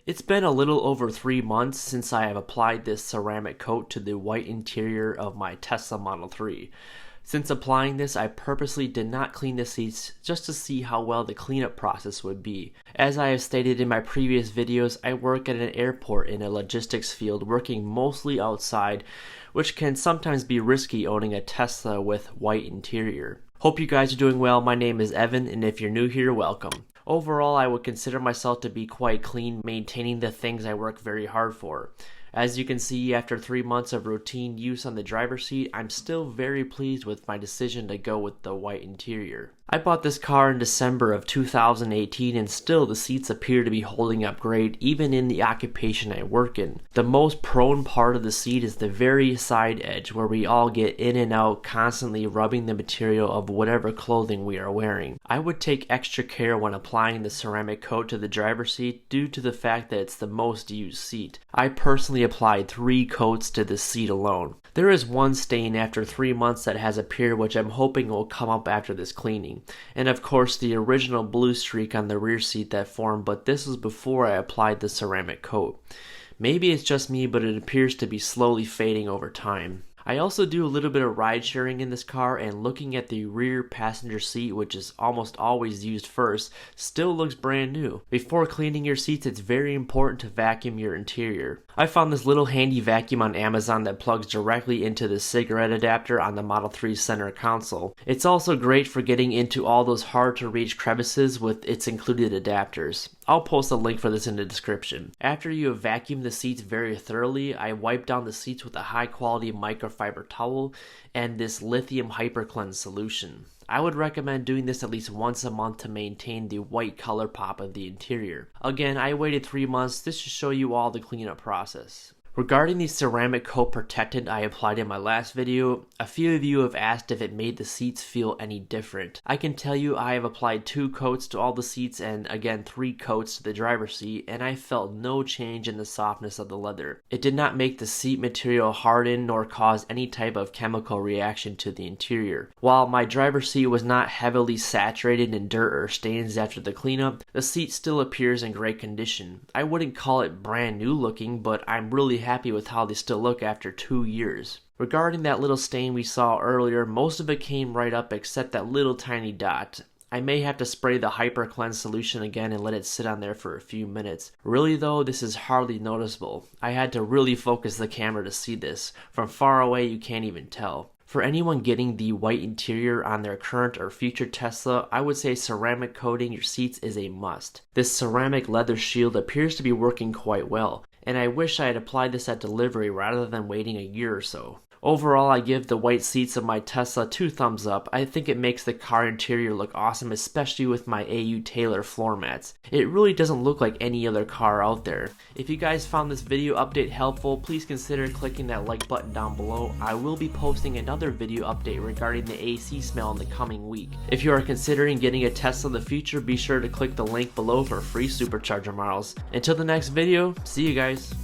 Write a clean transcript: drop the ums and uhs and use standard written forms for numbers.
It's been a little over 3 months since I have applied this ceramic coat to the white interior of my Tesla Model 3. Since applying this, I purposely did not clean the seats just to see how well the cleanup process would be. As I have stated in my previous videos, I work at an airport in a logistics field working mostly outside, which can sometimes be risky owning a Tesla with white interior. Hope you guys are doing well. My name is Evan, and if you're new here, welcome. Overall, I would consider myself to be quite clean, maintaining the things I work very hard for. As you can see, after 3 months of routine use on the driver's seat, I'm still very pleased with my decision to go with the white interior. I bought this car in December of 2018 and still the seats appear to be holding up great even in the occupation I work in. The most prone part of the seat is the very side edge where we all get in and out, constantly rubbing the material of whatever clothing we are wearing. I would take extra care when applying the ceramic coat to the driver's seat due to the fact that it's the most used seat. I personally applied 3 coats to the seat alone. There is one stain after 3 months that has appeared which I'm hoping will come up after this cleaning. And of course the original blue streak on the rear seat that formed, but this was before I applied the ceramic coat. Maybe it's just me, but it appears to be slowly fading over time. I also do a little bit of ride sharing in this car, and looking at the rear passenger seat, which is almost always used first, still looks brand new. Before cleaning your seats, it's very important to vacuum your interior. I found this little handy vacuum on Amazon that plugs directly into the cigarette adapter on the Model 3 center console. It's also great for getting into all those hard to reach crevices with its included adapters. I'll post a link for this in the description. After you have vacuumed the seats very thoroughly, I wipe down the seats with a high quality microfiber towel and this lithium hyper cleanse solution. I would recommend doing this at least once a month to maintain the white color pop of the interior. Again, I waited 3 months. This should show you all the cleanup process. Regarding the ceramic coat protectant I applied in my last video, a few of you have asked if it made the seats feel any different. I can tell you I have applied 2 coats to all the seats and again 3 coats to the driver's seat, and I felt no change in the softness of the leather. It did not make the seat material harden nor cause any type of chemical reaction to the interior. While my driver's seat was not heavily saturated in dirt or stains after the cleanup, the seat still appears in great condition. I wouldn't call it brand new looking, but I'm really happy with how they still look after 2 years. Regarding that little stain we saw earlier, most of it came right up except that little tiny dot. I may have to spray the Hyper Cleanse solution again and let it sit on there for a few minutes. Really though, this is hardly noticeable. I had to really focus the camera to see this. From far away you can't even tell. For anyone getting the white interior on their current or future Tesla, I would say ceramic coating your seats is a must. This ceramic leather shield appears to be working quite well, and I wish I had applied this at delivery rather than waiting a year or so. Overall, I give the white seats of my Tesla 2 thumbs up. I think it makes the car interior look awesome, especially with my AU Taylor floor mats. It really doesn't look like any other car out there. If you guys found this video update helpful, please consider clicking that like button down below. I will be posting another video update regarding the AC smell in the coming week. If you are considering getting a Tesla in the future, be sure to click the link below for free supercharger models. Until the next video, see you guys.